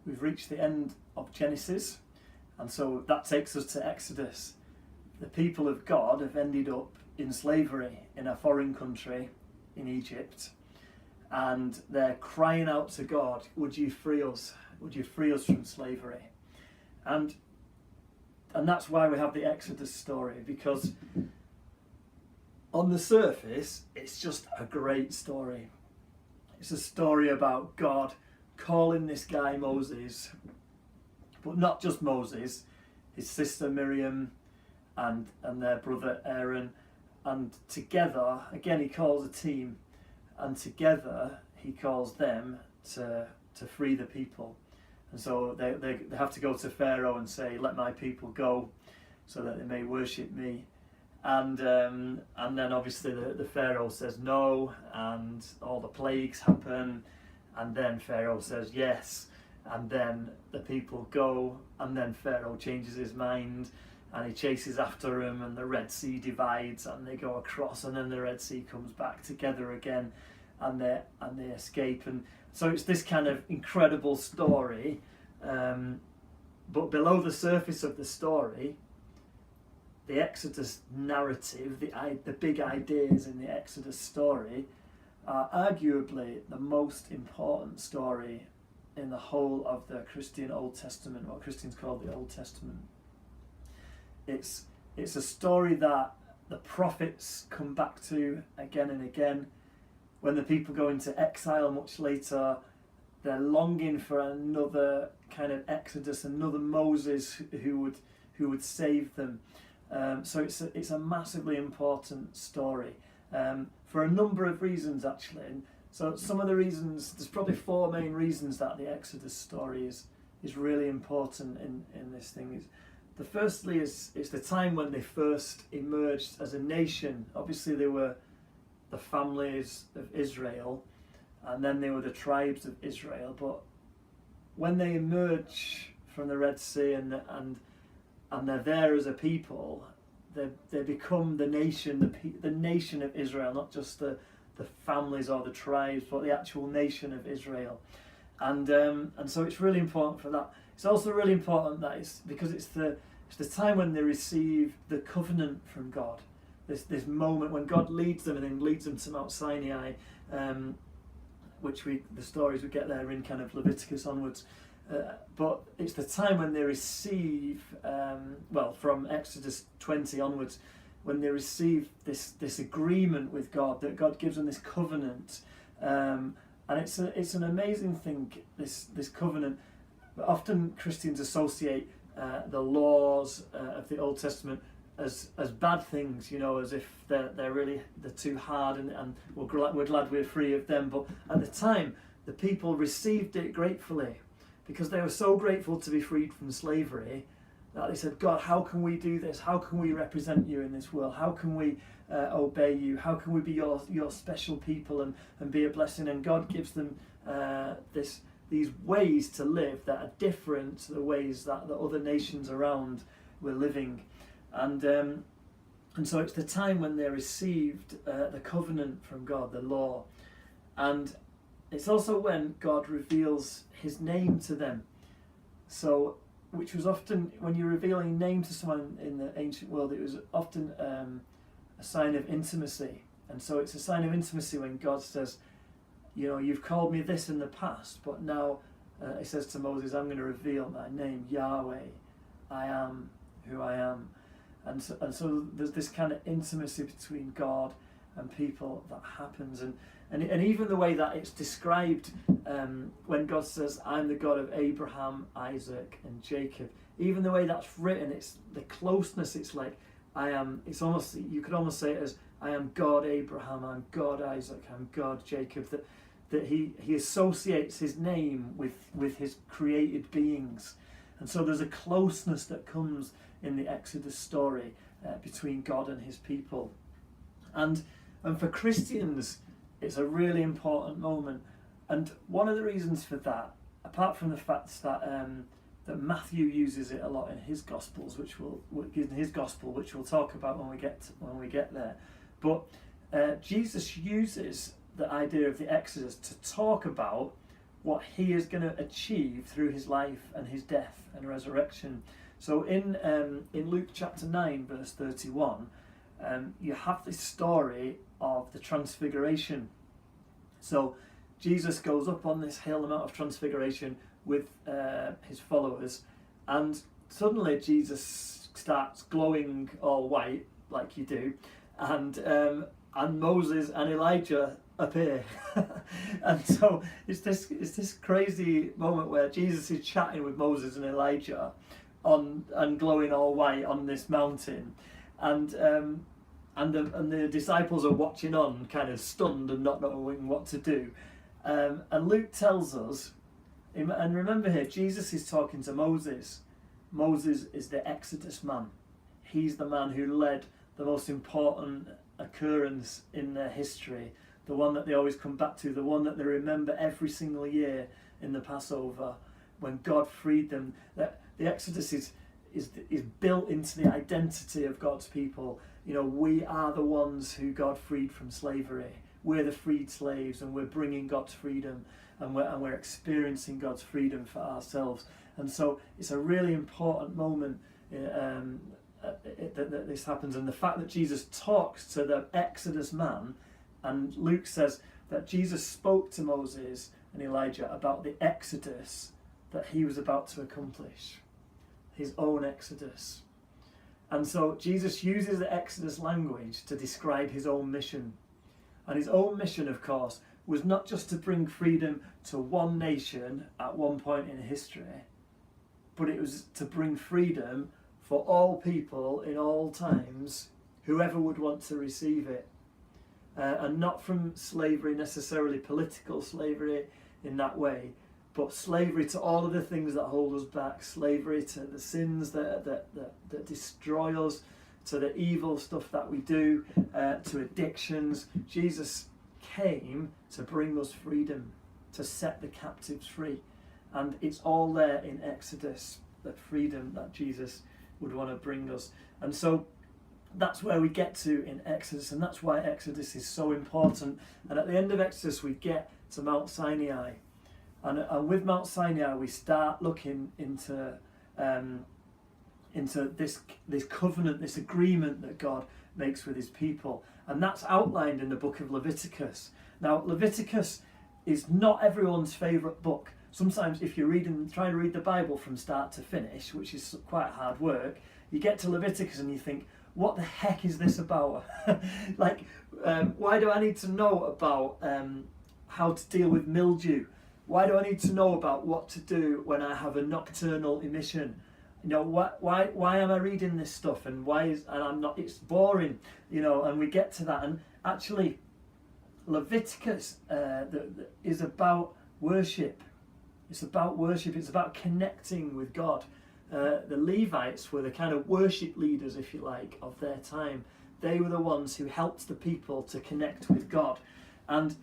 we've reached the end of Genesis, and so that takes us to Exodus. The people of God have ended up in slavery in a foreign country in Egypt, and they're crying out to God, would you free us? Would you free us from slavery? And that's why we have the Exodus story, because on the surface, it's just a great story. It's a story about God calling this guy Moses, but not just Moses, his sister Miriam and their brother Aaron. And together, again, he calls a team, and together he calls them to free the people. And so they have to go to Pharaoh and say, let my people go so that they may worship me. And then obviously the Pharaoh says no, and all the plagues happen, and then Pharaoh says yes, and then the people go, and then Pharaoh changes his mind and he chases after them, and the Red Sea divides and they go across, and then the Red Sea comes back together again, and they escape. And so it's this kind of incredible story, but below the surface of the story, the Exodus narrative, the big ideas in the Exodus story, are arguably the most important story in the whole of the Christian Old Testament, what Christians call the Old Testament. It's a story that the prophets come back to again and again. When the people go into exile much later, they're longing for another kind of Exodus, another Moses who would save them. So it's a massively important story for a number of reasons, actually. And so some of the reasons, there's probably four main reasons that the Exodus story is really important in this thing. The firstly is it's the time when they first emerged as a nation. Obviously they were the families of Israel, and then they were the tribes of Israel. But when they emerge from the Red Sea and they're there as a people, they become the nation, the nation of Israel, not just the families or the tribes, but the actual nation of Israel. And so it's really important for that. It's also really important that it's because it's the time when they receive the covenant from God. This moment when God leads them and then leads them to Mount Sinai, which the stories we get there in kind of Leviticus onwards. But it's the time when they receive, from Exodus 20 onwards, when they receive this agreement with God, that God gives them this covenant, and it's an amazing thing, this covenant. But often Christians associate the laws of the Old Testament as bad things, as if they're too hard, and we're glad we're free of them. But at the time, the people received it gratefully, because they were so grateful to be freed from slavery that they said, God, how can we do this? How can we represent you in this world? How can we obey you? How can we be your special people and be a blessing? And God gives them these ways to live that are different to the ways that the other nations around were living. And so it's the time when they received the covenant from God, the law. And it's also when God reveals his name to them. So, which was often, when you're revealing name to someone in the ancient world, it was often a sign of intimacy. And so it's a sign of intimacy when God says, you've called me this in the past, but now he says to Moses, I'm going to reveal my name, Yahweh, I am who I am. And so there's this kind of intimacy between God and people that happens. And even the way that it's described, when God says, I'm the God of Abraham, Isaac and Jacob, even the way that's written, it's the closeness, it's like, it's almost, you could almost say it as, I am God Abraham, I'm God Isaac, I'm God Jacob, that he associates his name with his created beings. And so there's a closeness that comes in the Exodus story between God and his people. And for Christians, it's a really important moment. And one of the reasons for that, apart from the fact that Matthew uses it a lot in his Gospels, which we'll talk about when we get there, but Jesus uses the idea of the Exodus to talk about what he is going to achieve through his life and his death and resurrection. So in Luke chapter 9 verse 31, you have this story of the transfiguration. So Jesus goes up on this hill, the Mount of Transfiguration, with his followers, and suddenly Jesus starts glowing all white like you do, and Moses and Elijah appear. And so it's this crazy moment where Jesus is chatting with Moses and Elijah and glowing all white on this mountain, and the disciples are watching on, kind of stunned and not knowing what to do. And Luke tells us, and remember here, Jesus is talking to Moses. Moses is the Exodus man. He's the man who led the most important occurrence in their history, the one that they always come back to, the one that they remember every single year in the Passover, when God freed them. That the Exodus is built into the identity of God's people. You know, we are the ones who God freed from slavery. We're the freed slaves, and we're bringing God's freedom, and we're experiencing God's freedom for ourselves. And so it's a really important moment that this happens. And the fact that Jesus talks to the Exodus man, and Luke says that Jesus spoke to Moses and Elijah about the Exodus that he was about to accomplish, his own Exodus. And so Jesus uses the Exodus language to describe his own mission. And his own mission, of course, was not just to bring freedom to one nation at one point in history, but it was to bring freedom for all people in all times, whoever would want to receive it. And not from slavery, necessarily political slavery in that way, but slavery to all of the things that hold us back, slavery to the sins that destroy us, to the evil stuff that we do, to addictions. Jesus came to bring us freedom, to set the captives free. And it's all there in Exodus, the freedom that Jesus would want to bring us. And so that's where we get to in Exodus, and that's why Exodus is so important. And at the end of Exodus, we get to Mount Sinai. And with Mount Sinai, we start looking into this covenant, this agreement that God makes with his people. And that's outlined in the book of Leviticus. Now, Leviticus is not everyone's favourite book. Sometimes if you're trying to read the Bible from start to finish, which is quite hard work, you get to Leviticus and you think, what the heck is this about? Why do I need to know about how to deal with mildew? Why do I need to know about what to do when I have a nocturnal emission? You know, why am I reading this stuff, and it's boring, you know. And we get to that, and actually Leviticus is about worship. It's about worship. It's about connecting with God. The Levites were the kind of worship leaders, if you like, of their time. They were the ones who helped the people to connect with God, and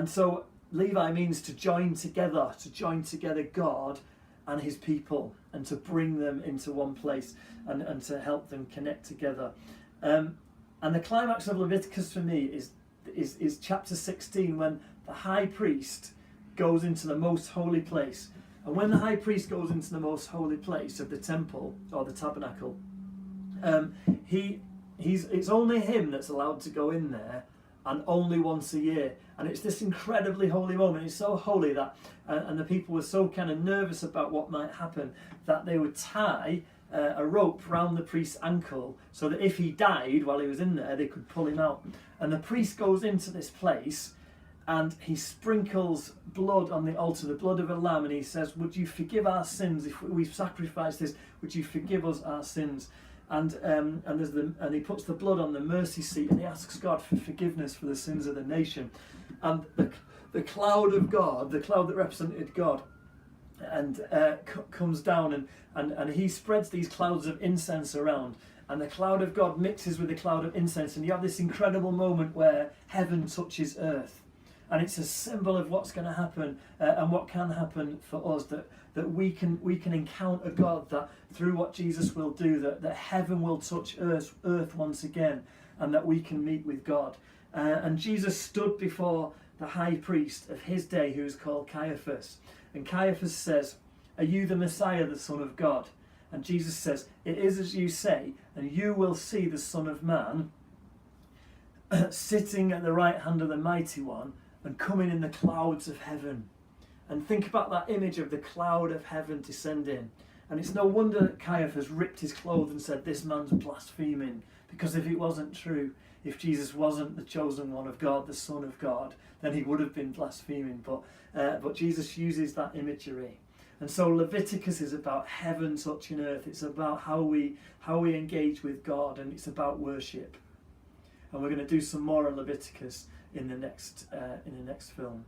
so Levi means to join together God and his people, and to bring them into one place, and to help them connect together. And the climax of Leviticus for me is chapter 16, when the high priest goes into the most holy place. And when the high priest goes into the most holy place of the temple or the tabernacle, it's only him that's allowed to go in there, and only once a year. And it's this incredibly holy moment. It's so holy that, and the people were so kind of nervous about what might happen, that they would tie a rope round the priest's ankle, so that if he died while he was in there, they could pull him out. And the priest goes into this place, and he sprinkles blood on the altar, the blood of a lamb, and he says, would you forgive our sins? If we've sacrificed this, would you forgive us our sins? And he puts the blood on the mercy seat, and he asks God for forgiveness for the sins of the nation. And the cloud of God, the cloud that represented God, and comes down, and he spreads these clouds of incense around, and the cloud of God mixes with the cloud of incense, and you have this incredible moment where heaven touches earth. And it's a symbol of what's going to happen, and what can happen for us, that we can encounter God, that through what Jesus will do, that heaven will touch earth once again, and that we can meet with God. And Jesus stood before the high priest of his day, who is called Caiaphas. And Caiaphas says, "Are you the Messiah, the Son of God?" And Jesus says, "It is as you say, and you will see the Son of Man sitting at the right hand of the Mighty One and coming in the clouds of heaven." And think about that image of the cloud of heaven descending. And it's no wonder that Caiaphas ripped his clothes and said, "This man's blaspheming." Because if it wasn't true, if Jesus wasn't the chosen one of God, the Son of God, then he would have been blaspheming. But Jesus uses that imagery. And so Leviticus is about heaven touching earth. It's about how we engage with God, and it's about worship. And we're going to do some more on Leviticus in the next film.